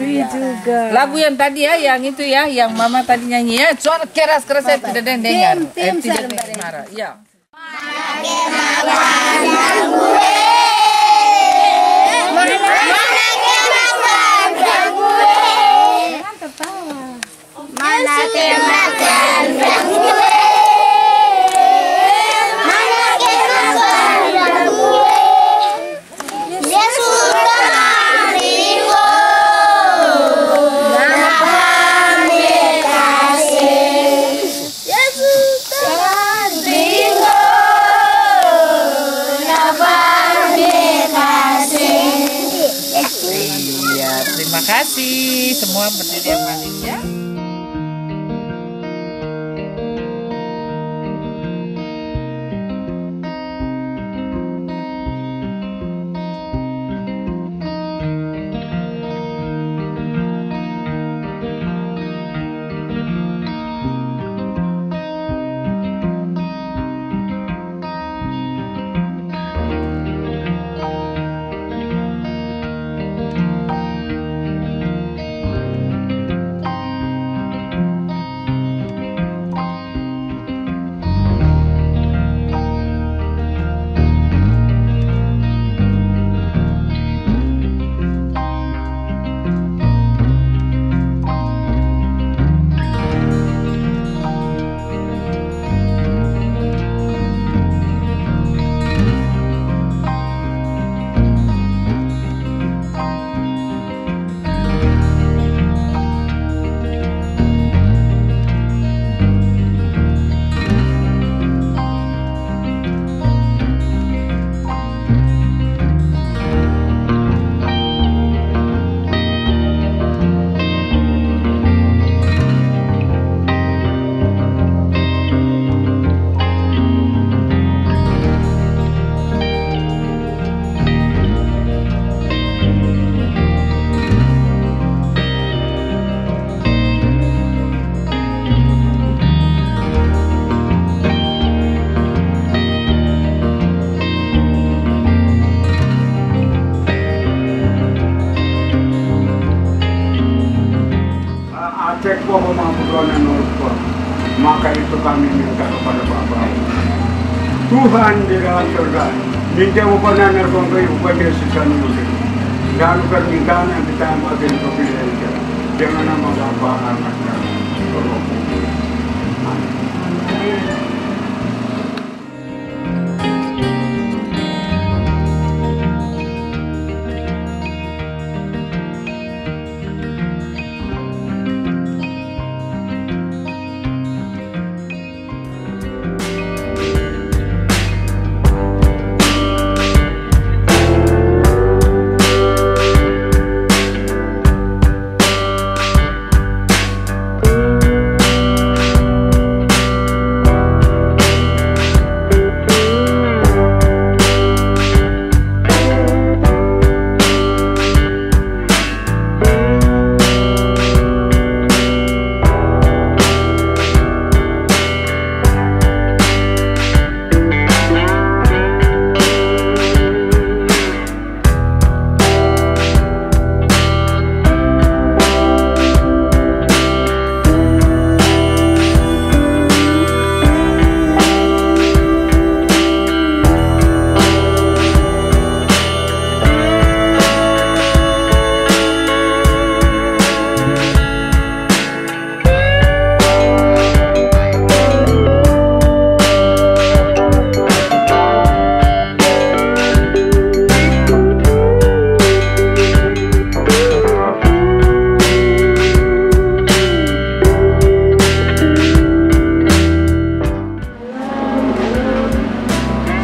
Sri juga. Lagu yang tadi ya, yang itu ya, yang Mama tadi nyanyi ya, suara keras-keras saya tidak ada yang dengar. Tidak dengar. Ya. Terima kasih semua berdiri yang manis ya. Cek bahwa mampuan Nurul, maka itu kami minta kepada Bapak Tuhan di dalam surga, minta upana nerkongkai upaya sisanya itu, dan permintaan yang kita ambil kepilihan dengan nama Bapa, Anak dan Roh Kudus.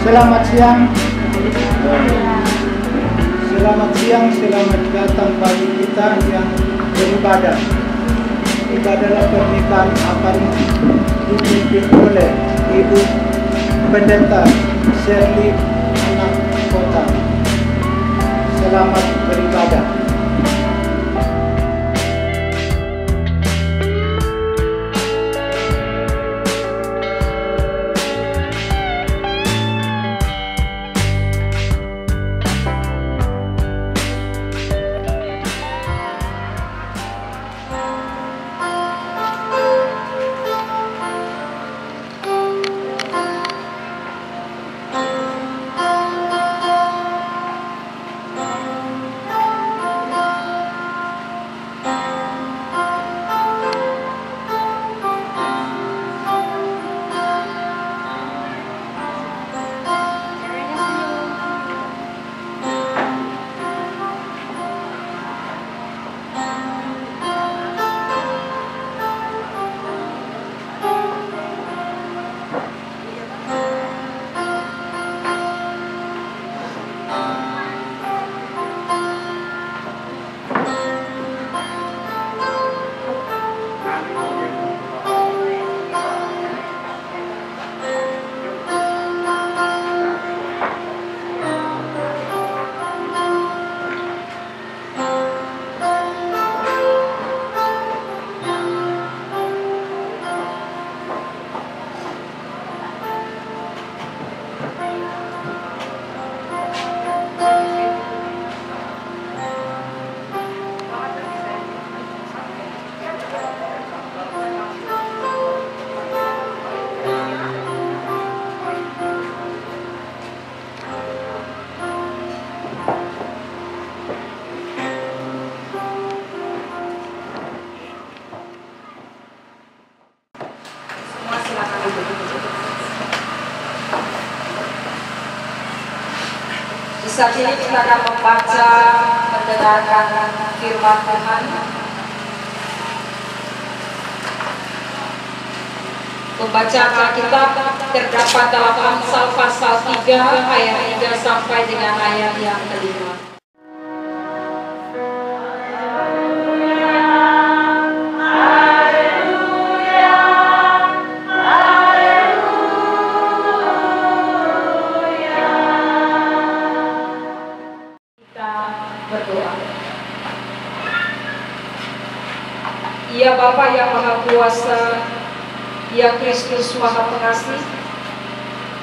Selamat siang. Selamat siang, selamat datang bagi kita yang beribadah. Ibadah pernikahan akan dipimpin oleh Ibu Pendeta Shirley Anak Kota. Selamat beribadah. Saat ini kita akan membaca, mendengarkan firman Tuhan. Pembacaan Alkitab terdapat dalam Amsal pasal 3 ayat 3 sampai dengan ayat yang kelima. Ya Bapa yang Maha Kuasa, ya Kristus Maha Pengasih,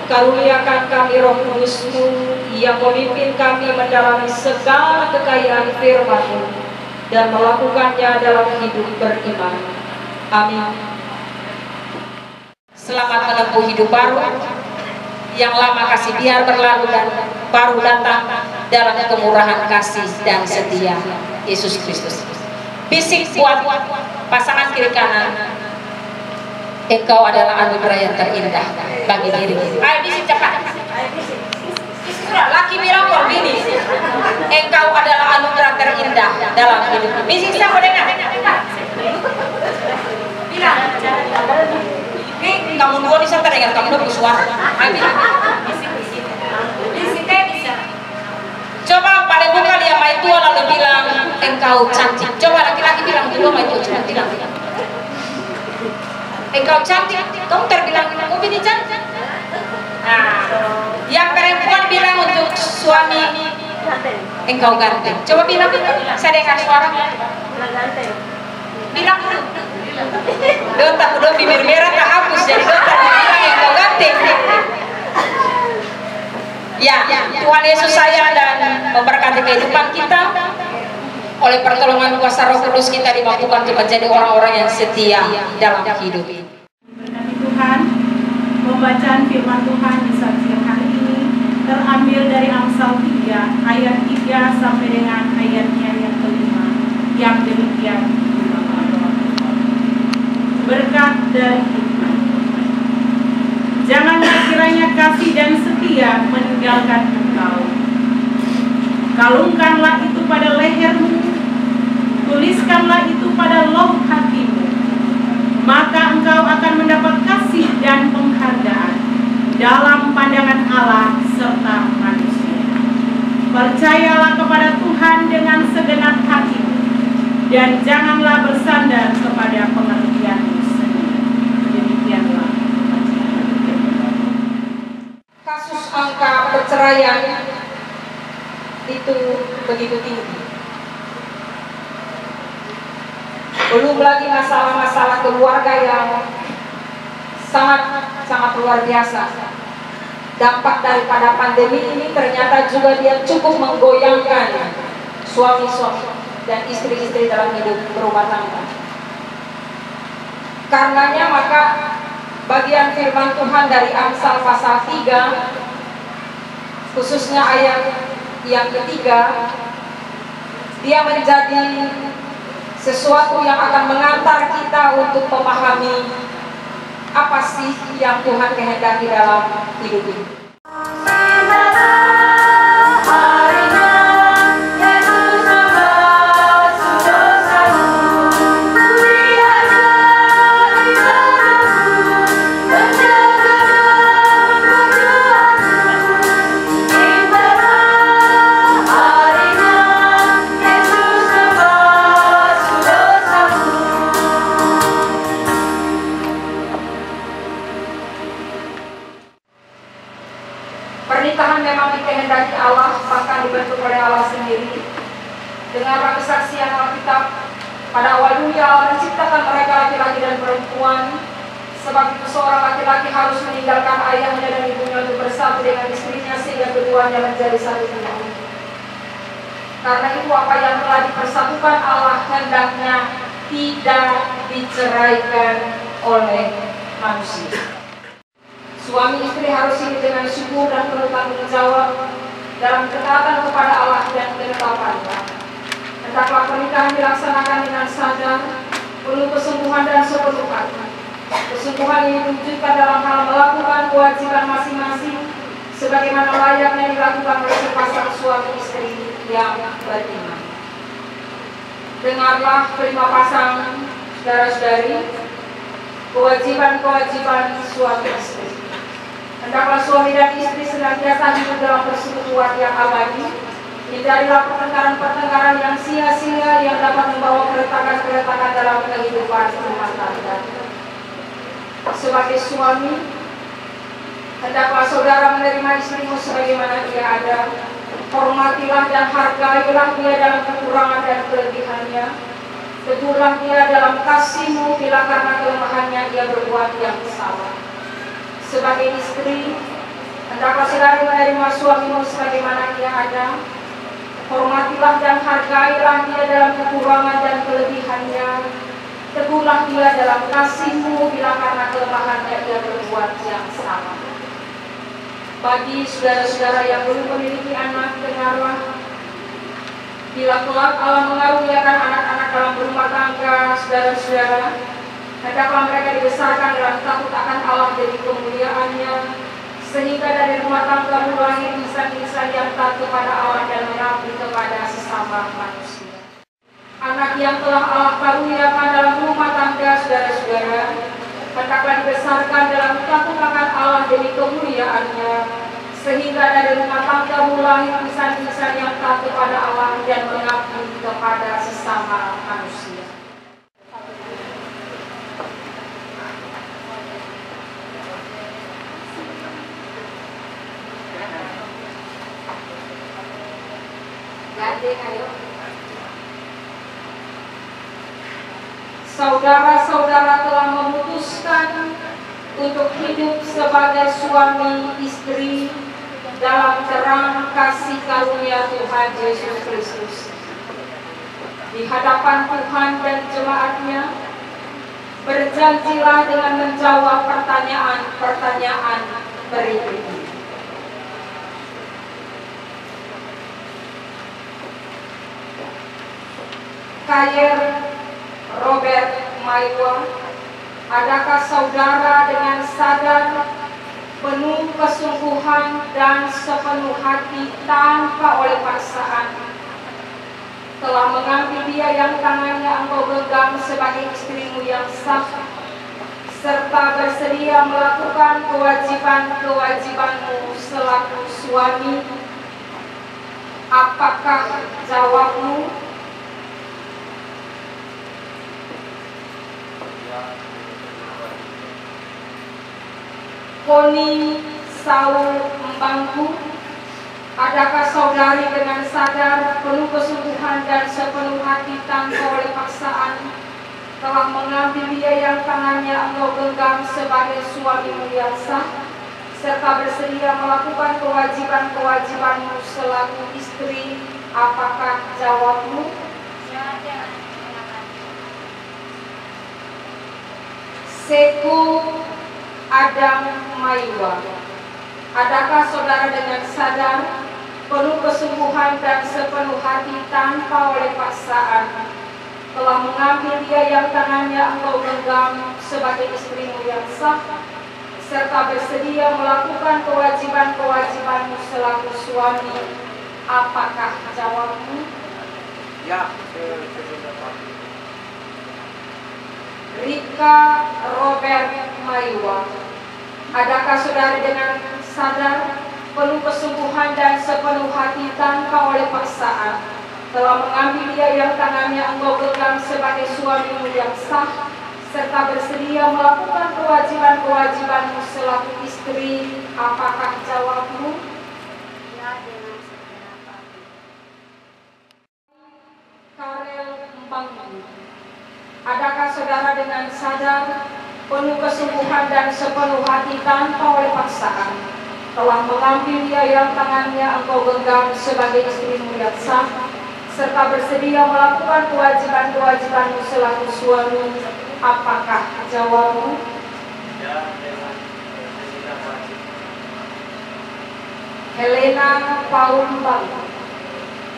karuniakan kami Roh Kudus-Mu yang memimpin kami mendalami segala kekayaan firman-Mu dan melakukannya dalam hidup beriman. Amin. Selamat menempuh hidup baru, yang lama kasih biar berlalu dan baru datang dalam kemurahan kasih dan setia Yesus Kristus. Bisik buat pasangan kiri kanan, engkau adalah anugerah yang terindah bagi diri. Ayo bisik cepat. Laki bilang kau bini, engkau adalah anugerah terindah dalam hidup. Bisik sama dengan. Bilang. Kamu dua bisa terdengar kamu dua suara. Ayo bilang. Bisik bisa. Coba paling buka dia mai tua lalu bilang engkau cantik. Coba laki-laki bilang dulu mai tua coba bilang. Engkau cantik, kamu terbilang kamu ini cantik. Nah, yang perempuan bilang untuk suami engkau ganteng. Coba bilang, saya dengar suara. Bilang dulu. Dota udah bibir merah tak hapus jadi dota bilang engkau ganteng. Ya, Tuhan Yesus sayang dan memberkati kehidupan kita. Oleh pertolongan kuasa Roh Kudus kita dimampukan untuk menjadi orang-orang yang setia dalam hidup ini. Berkati Tuhan, pembacaan firman Tuhan di saat siang hari ini terambil dari Amsal 3 ayat 3 sampai dengan ayatnya yang kelima, yang demikian. Berkat dari Tuhan. Janganlah kiranya kasih dan setia meninggalkan engkau. Kalungkanlah itu pada lehermu, tuliskanlah itu pada loh hatimu, maka engkau akan mendapat kasih dan penghargaan dalam pandangan Allah serta manusia. Percayalah kepada Tuhan dengan segenap hatimu, dan janganlah bersandar kepada pengertianmu sendiri. Demikianlah kasus angka perceraian itu begitu tinggi. Belum lagi masalah-masalah keluarga yang sangat luar biasa. Dampak daripada pandemi ini ternyata juga dia cukup menggoyangkan suami-suami dan istri-istri dalam hidup berumah tangga. Karenanya maka bagian firman Tuhan dari Amsal pasal 3, khususnya ayat yang ketiga, dia menjadi sesuatu yang akan mengantar kita untuk memahami apa sih yang Tuhan kehendaki dalam hidup ini. Pernikahan memang dikehendaki Allah, bahkan dibentuk oleh Allah sendiri. Dengarlah kesaksian Alkitab. Pada awal dunia Allah menciptakan mereka laki-laki dan perempuan. Sebab itu seorang laki-laki harus meninggalkan ayahnya dan ibunya untuk bersatu dengan istrinya sehingga keduanya menjadi satu tubuh. Karena itu apa yang telah dipersatukan Allah hendaknya tidak diceraikan oleh manusia. Suami istri harus hidup dengan syukur dan penuh tanggung jawab dalam ketaatan kepada Allah dan ketetapannya. Hendaklah pernikahan dilaksanakan dengan sadar, penuh kesungguhan dan sepenuh hati. Kesungguhan ini diwujudkan dalam hal melakukan kewajiban masing-masing sebagaimana layaknya dilakukan oleh sepasang suami istri yang beriman. Dengarlah kelima pasang saudara-saudari, kewajiban-kewajiban suami istri. Hendaklah suami dan istri senantiasa hidup dalam persekutuan yang abadi. Hindarilah pertengkaran-pertengkaran yang sia-sia yang dapat membawa keretakan-keretakan dalam kehidupan rumah tangga. Sebagai suami, hendaklah saudara menerima istrimu sebagaimana ia ada. Hormatilah dan hargailah dia dalam kekurangan dan kelebihannya. Tegurlah dia dalam kasihmu bila karena kelemahannya ia berbuat yang salah. Sebagai istri, hendaklah saudara menerima suamimu sebagaimana ia ada. Hormatilah dan hargailah dia dalam kekurangan dan kelebihannya. Tegurlah dia dalam kasihmu bila karena kelemahannya ia berbuat yang salah. Bagi saudara-saudara yang belum memiliki anak, dengarlah. Bila kelak Allah mengaruniakan anak-anak dalam berumah tangga, saudara-saudara, hendaklah mereka dibesarkan dalam takut akan Allah demi kemuliaannya, sehingga dari rumah tangga lahir insan-insan yang taat kepada Allah dan mengabdi kepada sesama manusia. Anak yang telah Allah karuniakan dalam rumah tangga, saudara-saudara, hendaklah dibesarkan dalam takut akan Allah demi kemuliaannya, sehingga dari rumah tangga lahir insan-insan yang taat kepada Allah dan mengabdi kepada sesama manusia. Saudara-saudara telah memutuskan untuk hidup sebagai suami istri dalam terang kasih karunia Tuhan Yesus Kristus. Di hadapan Tuhan dan jemaatnya, berjanjilah dengan menjawab pertanyaan-pertanyaan berikut ini. Kayer Robert Maiwa, adakah saudara dengan sadar, penuh kesungguhan dan sepenuh hati tanpa oleh paksaan telah mengambil dia yang tangannya engkau genggam sebagai istrimu yang sah, serta bersedia melakukan kewajiban-kewajibanmu selaku suami? Apakah jawabmu? Koni Saul Mbangku, adakah saudari dengan sadar, penuh kesungguhan dan sepenuh hati tanpa oleh paksaan telah mengambil dia yang tangannya engkau genggam sebagai suamimu yang sah, serta bersedia melakukan kewajiban-kewajibanmu selaku istri? Apakah jawabmu? Seku Adam Maiwa, adakah saudara dengan sadar, penuh kesungguhan dan sepenuh hati tanpa oleh paksaan telah mengambil dia yang tangannya engkau genggam sebagai istrimu yang sah, serta bersedia melakukan kewajiban-kewajibanmu selaku suami? Apakah jawabmu? Ya, Rika Robert Maiwa, adakah saudara dengan sadar, penuh kesungguhan dan sepenuh hati tanpa oleh paksaan telah mengambil dia yang tangannya engkau genggam sebagai suamimu yang sah, serta bersedia melakukan kewajiban-kewajibanmu selaku istri? Apakah jawabmu? Ya, dengan segenap hati. Karel Mbangku, adakah saudara dengan sadar, penuh kesungguhan dan sepenuh hati tanpa oleh paksaan telah mengambil dia yang tangannya engkau genggam sebagai istrimu yang sah, serta bersedia melakukan kewajiban-kewajibanmu selaku suami? Apakah jawabmu? Helena Paul Mbangku,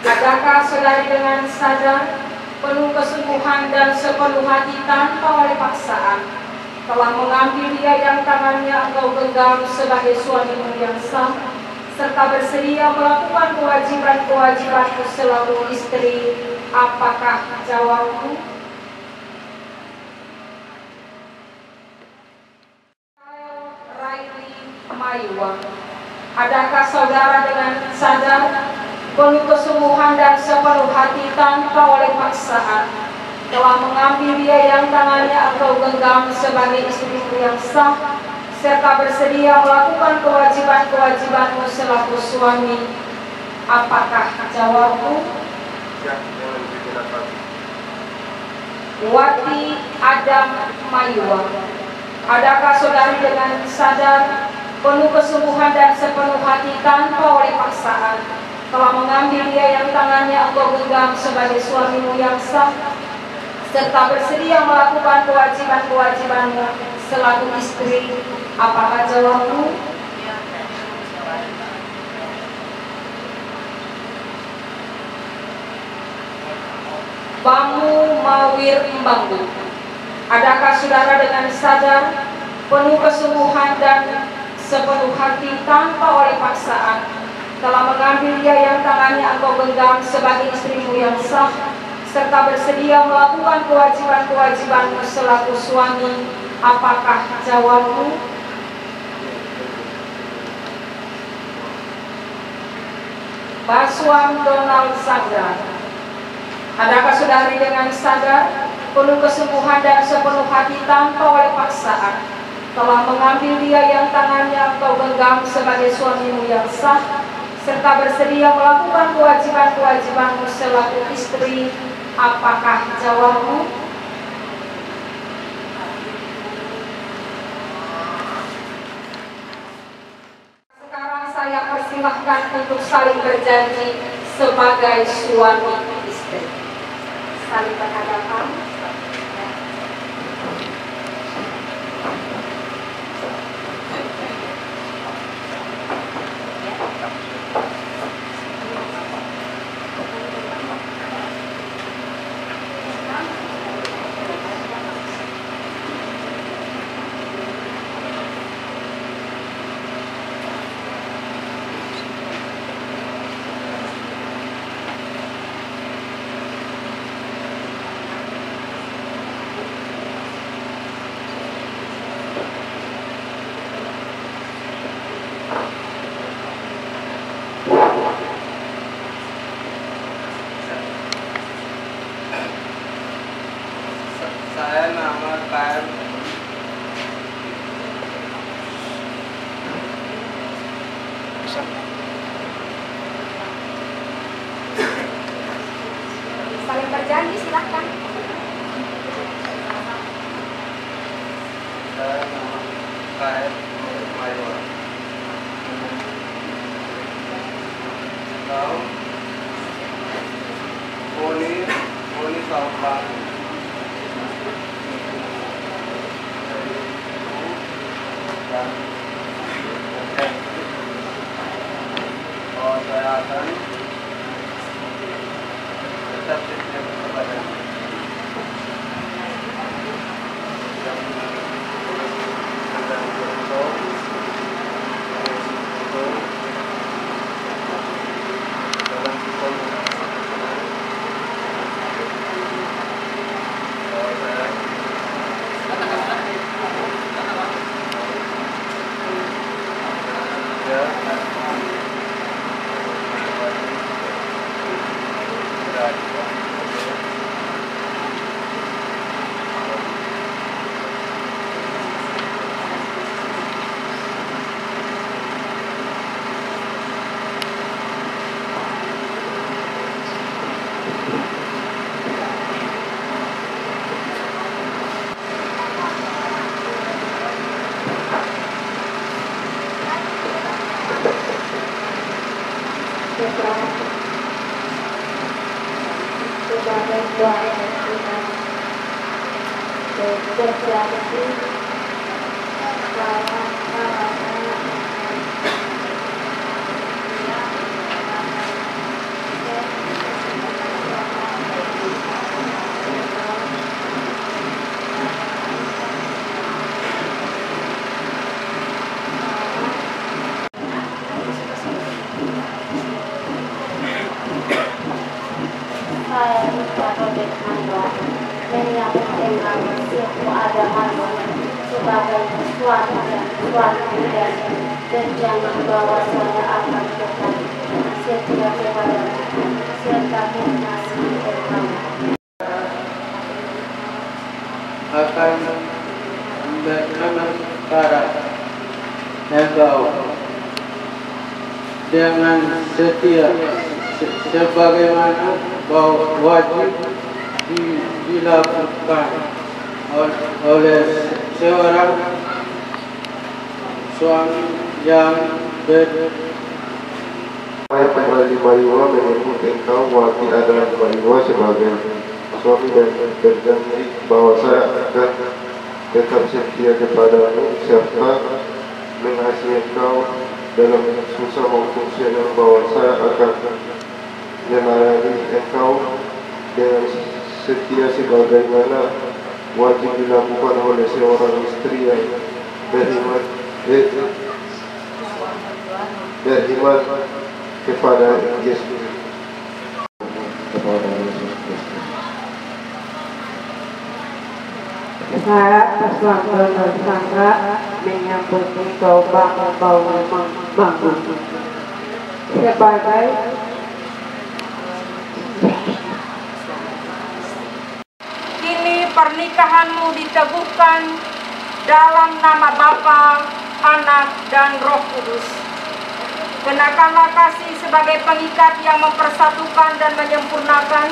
adakah saudari dengan sadar, penuh kesungguhan dan sepenuh hati tanpa oleh paksaan telah mengambil dia yang tangannya engkau genggam sebagai suamimu yang sah, serta bersedia melakukan kewajiban-kewajibanmu selaku istri. Apakah jawabmu? Raili Maiwa, adakah saudara dengan sadar, penuh kesungguhan dan sepenuh hati tanpa oleh paksaan telah mengambil dia yang tangannya engkau genggam sebagai istrimu yang sah, serta bersedia melakukan kewajiban-kewajibanmu selaku suami? Apakah jawabmu? Ya, boleh dijelaskan. Wati Adam Maiwa, adakah saudari dengan sadar, penuh kesungguhan dan sepenuh hati tanpa oleh paksaan telah mengambil dia yang tangannya engkau genggam sebagai suamimu yang sah, serta bersedia melakukan kewajiban-kewajibanmu selaku istri? Apakah jawabmu? Bamu Mawir Mbanggu, adakah saudara dengan sadar, penuh kesungguhan dan sepenuh hati tanpa oleh paksaan telah mengambil dia yang tangannya engkau genggam sebagai istrimu yang sah, serta bersedia melakukan kewajiban-kewajibanmu selaku suami? Apakah jawabmu? Baswam Donald Sandra, adakah saudari dengan sadar, penuh kesungguhan dan sepenuh hati tanpa oleh paksaan telah mengambil dia yang tangannya engkau genggam sebagai suamimu yang sah, serta bersedia melakukan kewajiban-kewajibanmu selaku istri? Apakah jawabmu? Sekarang saya persilahkan untuk saling berjanji sebagai suami istri. Saling berhadapan. Saya nama KM Saling berjanji, silakan. saya nama KM Maiwa. Tahu Moni Sampang. Dan saya akan tetap setia kepada dengan suku agama sebagai suatu dan jangan bawa saya akan tetap setia kepadamu serta mengasihi engkau. Akan bernamaskara engkau dengan setia sebagaimana wajib dilakukan oleh seorang suami yang Saya kembali Mariwa menyebut engkau wakil adalah Mariwa sebagai suami dan berjanji bahwa saya akan tetap setia kepadamu serta mengasihi engkau dalam susah maupun senang, bahwa saya akan melayani engkau dengan setia sebagaimana wajib dilakukan oleh seorang istri yang beriman kepada Yesus. Saya Pastor Sandra menyambut engkau bangun sebagai kini pernikahanmu diteguhkan dalam nama Bapa, Anak, dan Roh Kudus. Kenakanlah kasih sebagai pengikat yang mempersatukan dan menyempurnakan.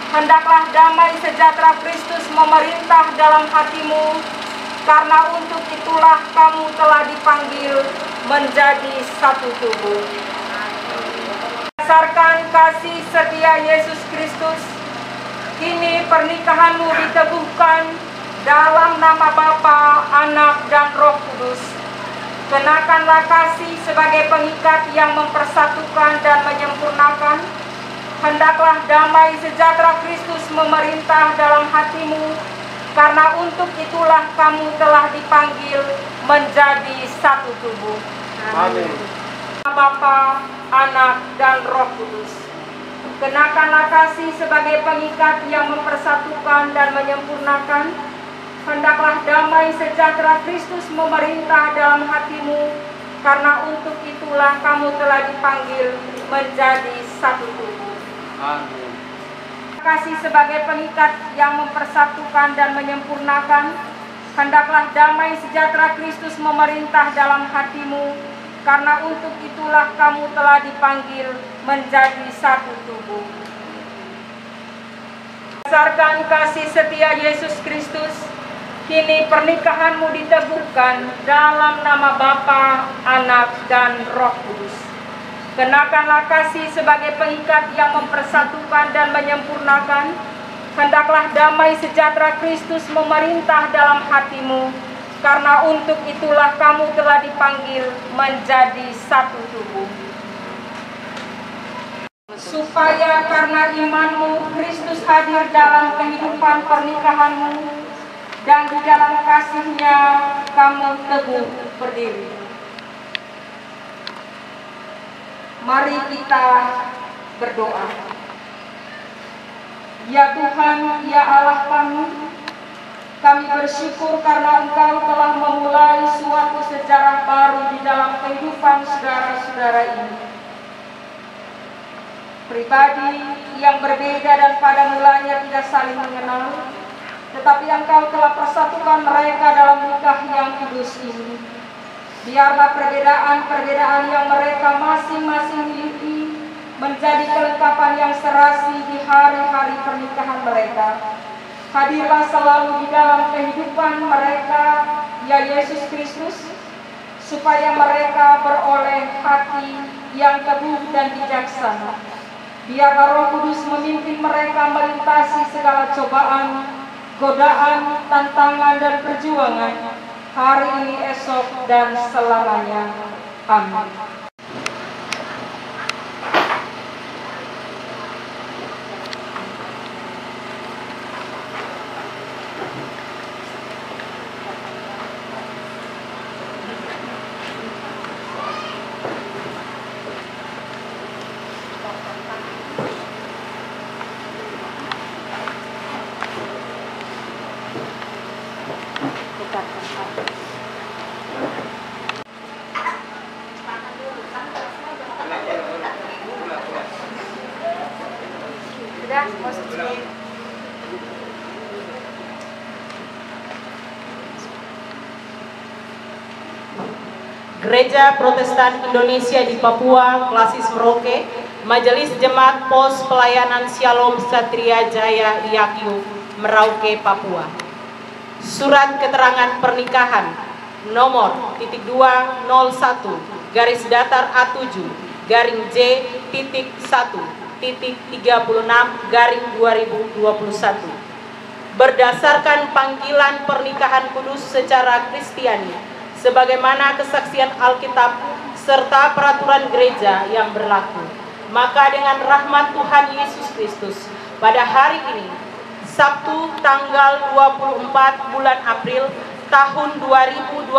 Hendaklah damai sejahtera Kristus memerintah dalam hatimu, karena untuk itulah kamu telah dipanggil menjadi satu tubuh. Berdasarkan kasih setia Yesus Kristus, kini pernikahanmu diteguhkan dalam nama Bapa, Anak, dan Roh Kudus. Kenakanlah kasih sebagai pengikat yang mempersatukan dan menyempurnakan. Hendaklah damai sejahtera Kristus memerintah dalam hatimu, karena untuk itulah kamu telah dipanggil menjadi satu tubuh. Amin. Bapa, Anak, dan Roh Kudus. Kenakanlah kasih sebagai pengikat yang mempersatukan dan menyempurnakan. Hendaklah damai sejahtera Kristus memerintah dalam hatimu, karena untuk itulah kamu telah dipanggil menjadi satu tubuh. Amin. Kasih sebagai pengikat yang mempersatukan dan menyempurnakan. Hendaklah damai sejahtera Kristus memerintah dalam hatimu, karena untuk itulah kamu telah dipanggil menjadi satu tubuh. Berdasarkan kasih setia Yesus Kristus, kini pernikahanmu diteguhkan dalam nama Bapa, Anak, dan Roh Kudus. Kenakanlah kasih sebagai pengikat yang mempersatukan dan menyempurnakan. Hendaklah damai sejahtera Kristus memerintah dalam hatimu, karena untuk itulah kamu telah dipanggil menjadi satu tubuh. Supaya karena imanmu Kristus hadir dalam kehidupan pernikahanmu, dan di dalam kasih-Nya kamu teguh berdiri. Mari kita berdoa. Ya Tuhan, ya Allah kami bersyukur karena Engkau telah memulai suatu sejarah baru di dalam kehidupan saudara-saudara ini. Pribadi yang berbeda dan pada mulanya tidak saling mengenal, tetapi Engkau telah persatukan mereka dalam nikah yang kudus ini. Biarlah perbedaan-perbedaan yang mereka masing-masing miliki menjadi kelengkapan yang serasi di hari-hari pernikahan mereka. Hadirlah selalu di dalam kehidupan mereka, ya Yesus Kristus, supaya mereka beroleh hati yang teguh dan bijaksana. Biarlah Roh Kudus memimpin mereka melintasi segala cobaan, godaan, tantangan, dan perjuangan hari ini, esok, dan selamanya. Amin. Sudah, positif. Gereja Protestan Indonesia di Papua, Klasis Merauke, Majelis Jemaat Pos Pelayanan Shalom Satria Jaya Yakyu, Merauke, Papua. Surat keterangan pernikahan nomor _201 garis datar A7 garing J titik 1 titik 36 garing 2021. Berdasarkan panggilan pernikahan kudus secara Kristiani, sebagaimana kesaksian Alkitab serta peraturan gereja yang berlaku. Maka dengan rahmat Tuhan Yesus Kristus, pada hari ini, Sabtu tanggal 24 bulan April tahun 2021,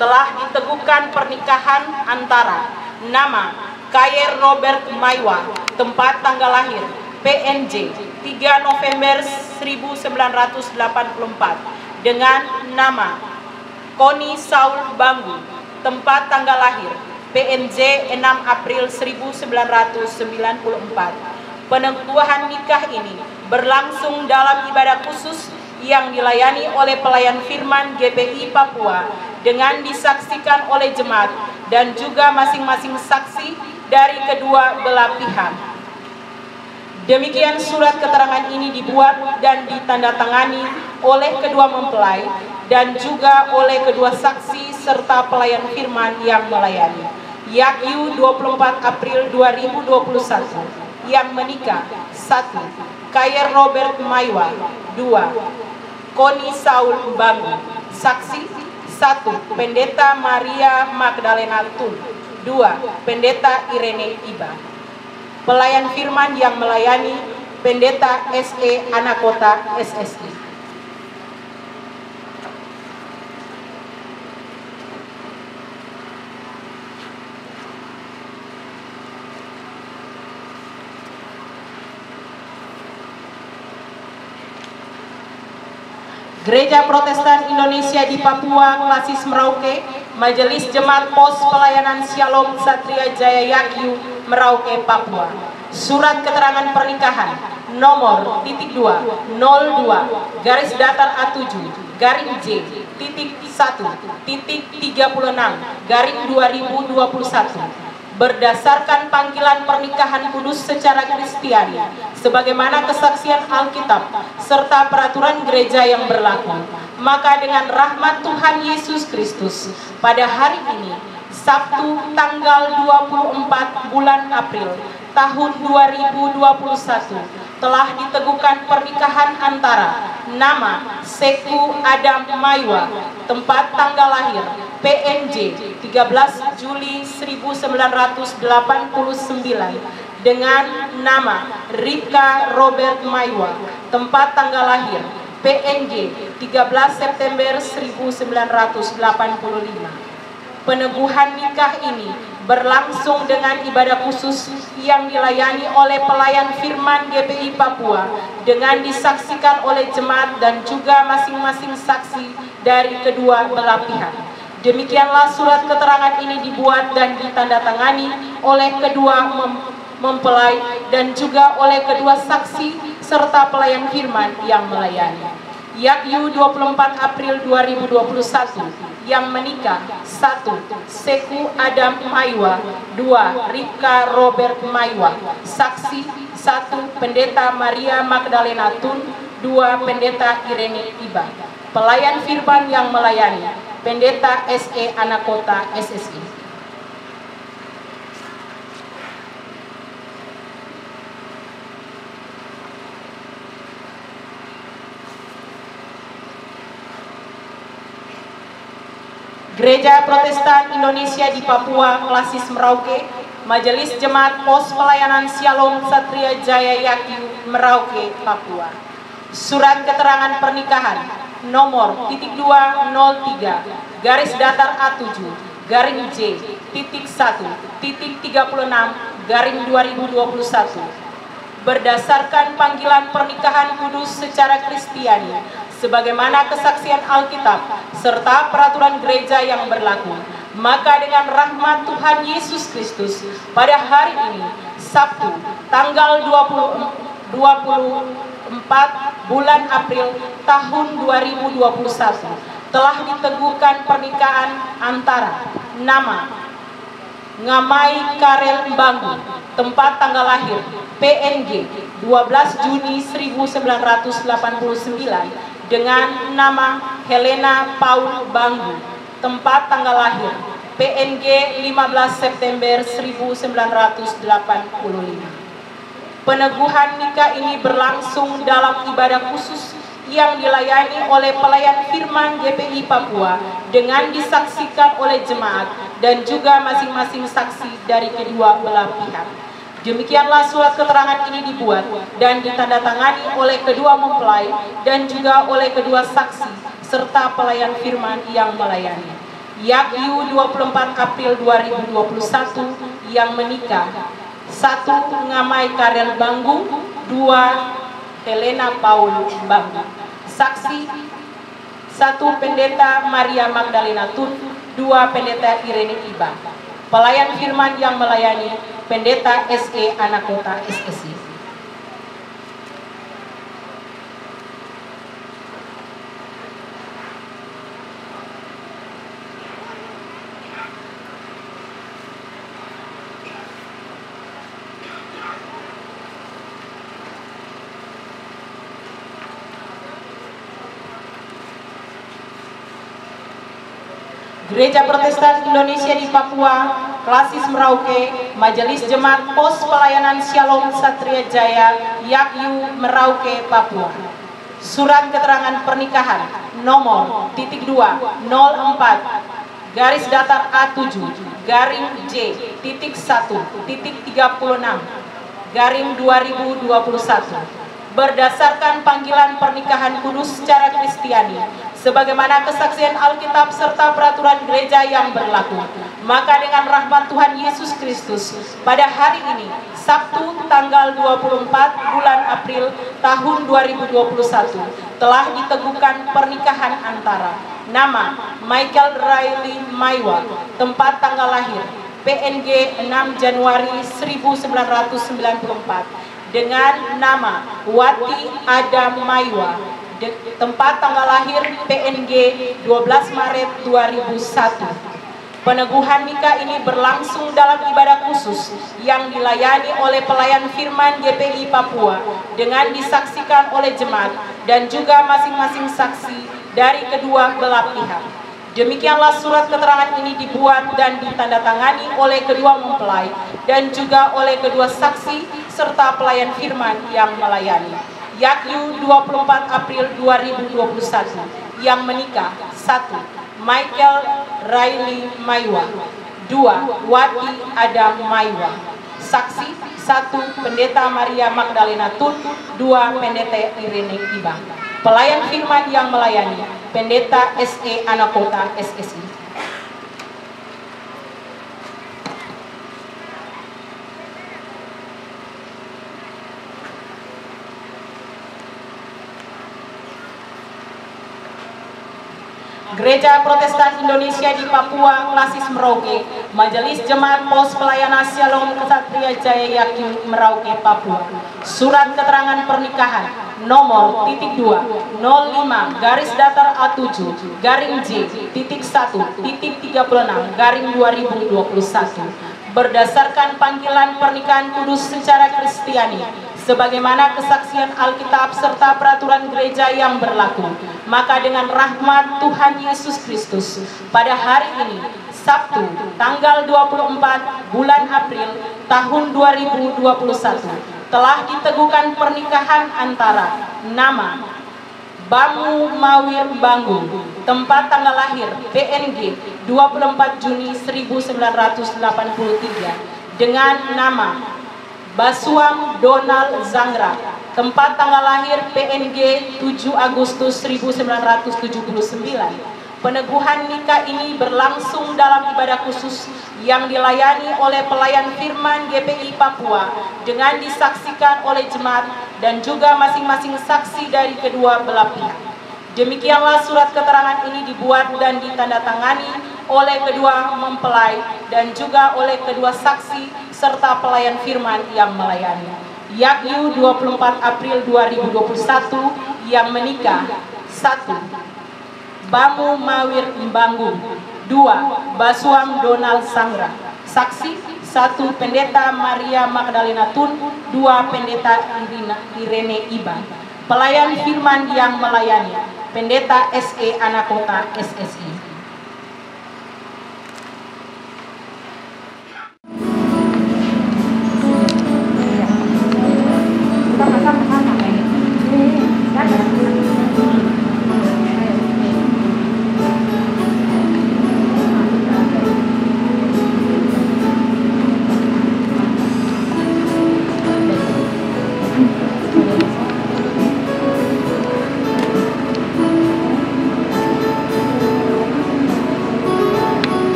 telah diteguhkan pernikahan antara nama Kayer Robert Maiwa, tempat tanggal lahir PNJ 3 November 1984, dengan nama Koni Saul Bambu, tempat tanggal lahir PNJ 6 April 1994. Peneguhan nikah ini berlangsung dalam ibadah khusus yang dilayani oleh pelayan firman GPI Papua dengan disaksikan oleh jemaat dan juga masing-masing saksi dari kedua belah pihak. Demikian surat keterangan ini dibuat dan ditandatangani oleh kedua mempelai dan juga oleh kedua saksi serta pelayan firman yang melayani. Yakyu 24 April 2021. Yang menikah 1. Kayer Robert Maiwa. 2. Koni Saul Bambu. Saksi 1. Pendeta Maria Magdalena Tun. 2. Pendeta Irene Iba. Pelayan firman yang melayani Pendeta SE Anakota SSI. Gereja Protestan Indonesia di Papua, Klasis Merauke, Majelis Jemaat Pos Pelayanan Shalom Satria Jaya Yakyu, Merauke, Papua. Surat keterangan pernikahan nomor _202 garis datar A7 garing J titik 1 titik 36 garing 2021. Berdasarkan panggilan pernikahan kudus secara Kristiani, sebagaimana kesaksian Alkitab serta peraturan gereja yang berlaku. Maka dengan rahmat Tuhan Yesus Kristus, pada hari ini, Sabtu tanggal 24 bulan April tahun 2021, telah diteguhkan pernikahan antara nama Seku Adam Maiwa, tempat tanggal lahir PNJ 13 Juli 1989, dengan nama Rika Robert Maiwa, tempat tanggal lahir PNJ 13 September 1985. Peneguhan nikah ini berlangsung dengan ibadah khusus yang dilayani oleh pelayan firman GPI Papua dengan disaksikan oleh jemaat dan juga masing-masing saksi dari kedua belah pihak. Demikianlah surat keterangan ini dibuat dan ditandatangani oleh kedua mempelai dan juga oleh kedua saksi serta pelayan firman yang melayani. Yakyu 24 April 2021. Yang menikah 1. Seku Adam Maiwa. 2. Rika Robert Maiwa. Saksi 1. Pendeta Maria Magdalena Tun. 2. Pendeta Irene Iba. Pelayan firman yang melayani Pendeta SE Anakota SSI. Gereja Protestan Indonesia di Papua, Klasis Merauke, Majelis Jemaat Pos Pelayanan Shalom Satria Jaya Yakyu, Merauke, Papua. Surat keterangan pernikahan nomor _203 garis datar A7 garing J titik 1 titik 36 garing 2021. Berdasarkan panggilan pernikahan kudus secara Kristiani, sebagaimana kesaksian Alkitab serta peraturan gereja yang berlaku. Maka dengan rahmat Tuhan Yesus Kristus pada hari ini, Sabtu, tanggal 24 bulan April tahun 2021, telah diteguhkan pernikahan antara nama Ngamai Karel Banggu, tempat tanggal lahir PNG 12 Juni 1989, dengan nama Helena Paul Banggu, tempat tanggal lahir PNG 15 September 1985. Peneguhan nikah ini berlangsung dalam ibadah khusus yang dilayani oleh pelayan firman GPI Papua dengan disaksikan oleh jemaat dan juga masing-masing saksi dari kedua belah pihak. Demikianlah surat keterangan ini dibuat dan ditandatangani oleh kedua mempelai dan juga oleh kedua saksi serta pelayan firman yang melayani. Yakyu 24 April 2021 yang menikah: 1. Ngamai Karel Banggu, 2. Helena Paul Banggu. Saksi: 1. Pendeta Maria Magdalena Tun, 2. Pendeta Irene Iba. Pelayan firman yang melayani: Pendeta SE Anakota SSI. Gereja Protestan Indonesia di Papua, Klasis Merauke, Majelis Jemaat Pos Pelayanan Shalom Satria Jaya, Yakyu Merauke, Papua. Surat keterangan pernikahan nomor /2 04 garis datar A7 garing J titik 1 titik 36 garing 2021 berdasarkan panggilan pernikahan kudus secara Kristiani sebagaimana kesaksian Alkitab serta peraturan gereja yang berlaku. Maka dengan rahmat Tuhan Yesus Kristus pada hari ini, Sabtu tanggal 24 bulan April tahun 2021, telah diteguhkan pernikahan antara nama Michael Riley Maiwa, tempat tanggal lahir PNG 6 Januari 1994, dengan nama Wati Adam Maiwa, tempat tanggal lahir PNG 12 Maret 2001. Peneguhan nikah ini berlangsung dalam ibadah khusus yang dilayani oleh pelayan firman GPI Papua dengan disaksikan oleh jemaat dan juga masing-masing saksi dari kedua belah pihak. Demikianlah surat keterangan ini dibuat dan ditandatangani oleh kedua mempelai dan juga oleh kedua saksi serta pelayan firman yang melayani. Yakyu 24 April 2021 yang menikah: 1. Michael Riley Maiwa, 2. Wati Adam Maiwa. Saksi: 1. Pendeta Maria Magdalena Tun, 2. Pendeta Irene Iba. Pelayan firman yang melayani: Pendeta SE Anakota SSI. Gereja Protestan Indonesia di Papua, Klasis Merauke, Majelis Jemaat Pos Pelayanan Shalom Satria Jaya Yakyu Merauke, Papua. Surat keterangan pernikahan nomor /2 05 garis datar A7 garing J titik 1 titik 36 garing 2021 berdasarkan panggilan pernikahan kudus secara Kristiani sebagaimana kesaksian Alkitab serta peraturan gereja yang berlaku. Maka dengan rahmat Tuhan Yesus Kristus pada hari ini, Sabtu tanggal 24 bulan April tahun 2021, telah diteguhkan pernikahan antara nama Bamu Mawir Banggu, tempat tanggal lahir PNG 24 Juni 1983, dengan nama Basuam Donald Zangra, tempat tanggal lahir PNG 7 Agustus 1979. Peneguhan nikah ini berlangsung dalam ibadah khusus yang dilayani oleh pelayan firman GPI Papua dengan disaksikan oleh jemaat dan juga masing-masing saksi dari kedua belah pihak. Demikianlah surat keterangan ini dibuat dan ditandatangani oleh kedua mempelai dan juga oleh kedua saksi serta pelayan firman yang melayani. Yakyu 24 April 2021 yang menikah. 1. Bamu Mawir Mbanggung. 2. Basuam Donald Sangra. Saksi 1. Pendeta Maria Magdalena Tun. 2. Pendeta Irene Iba. Pelayan firman yang melayani Pendeta SE Anakota SSI.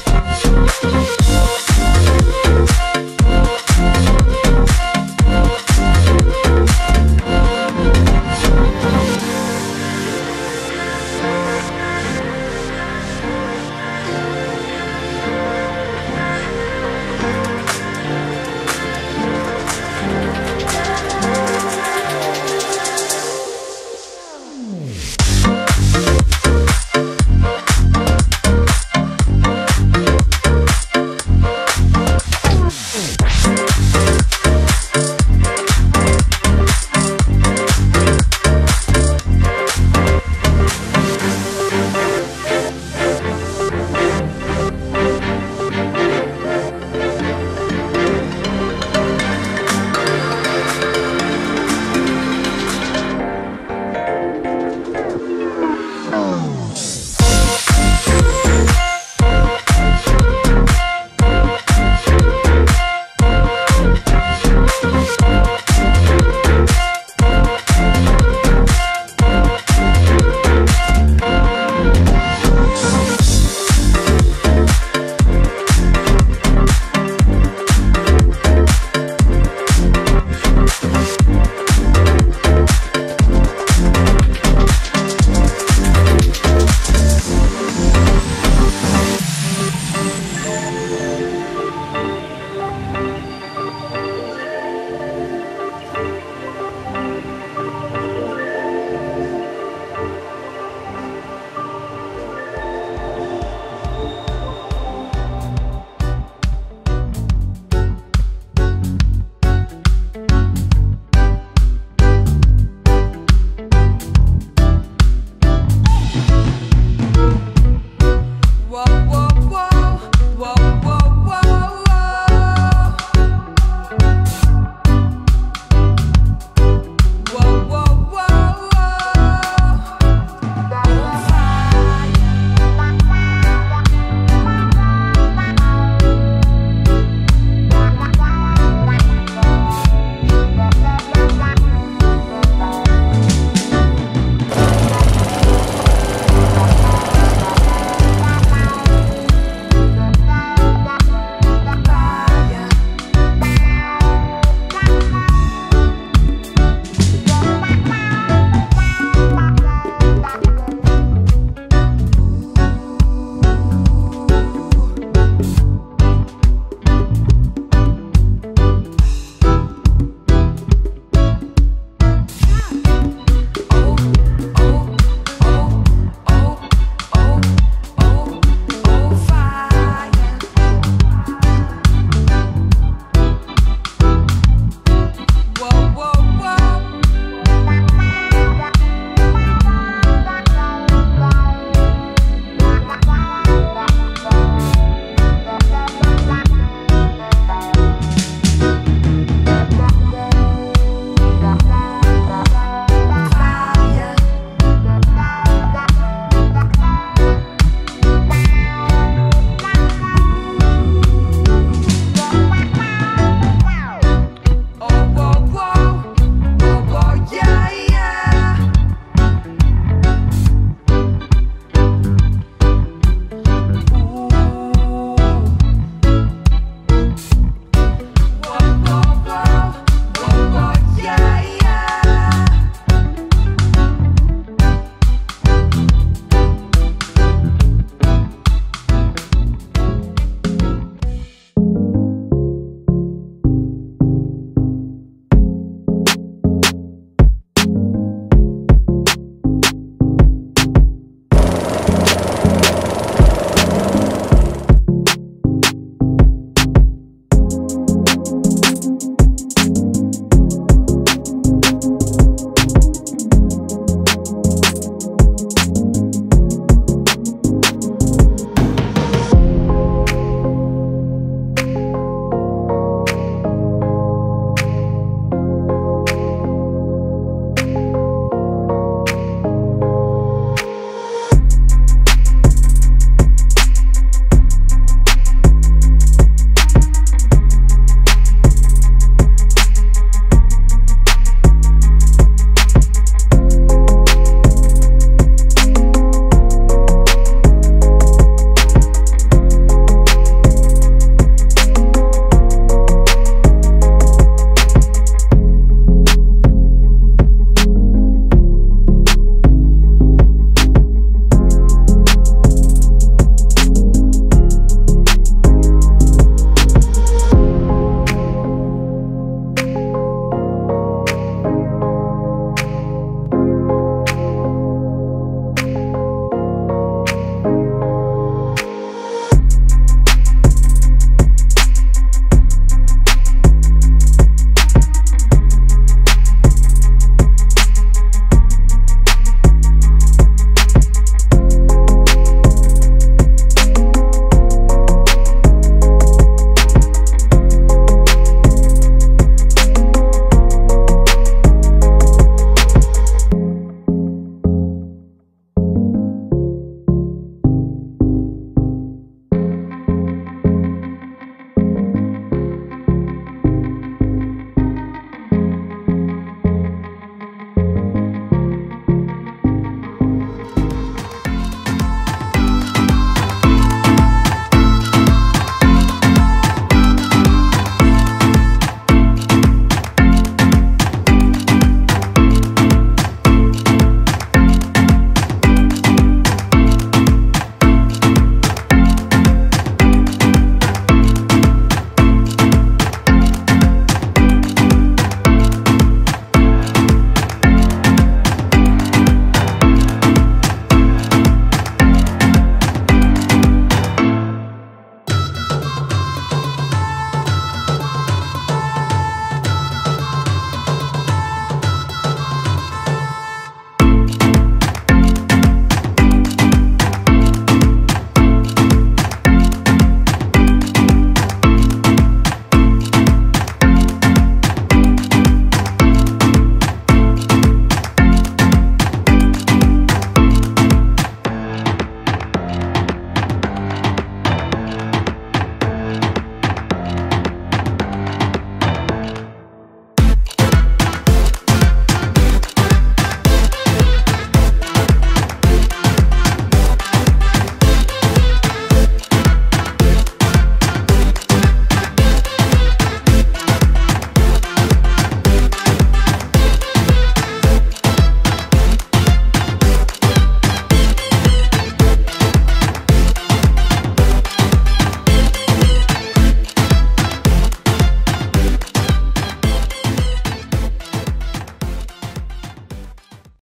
Thank you.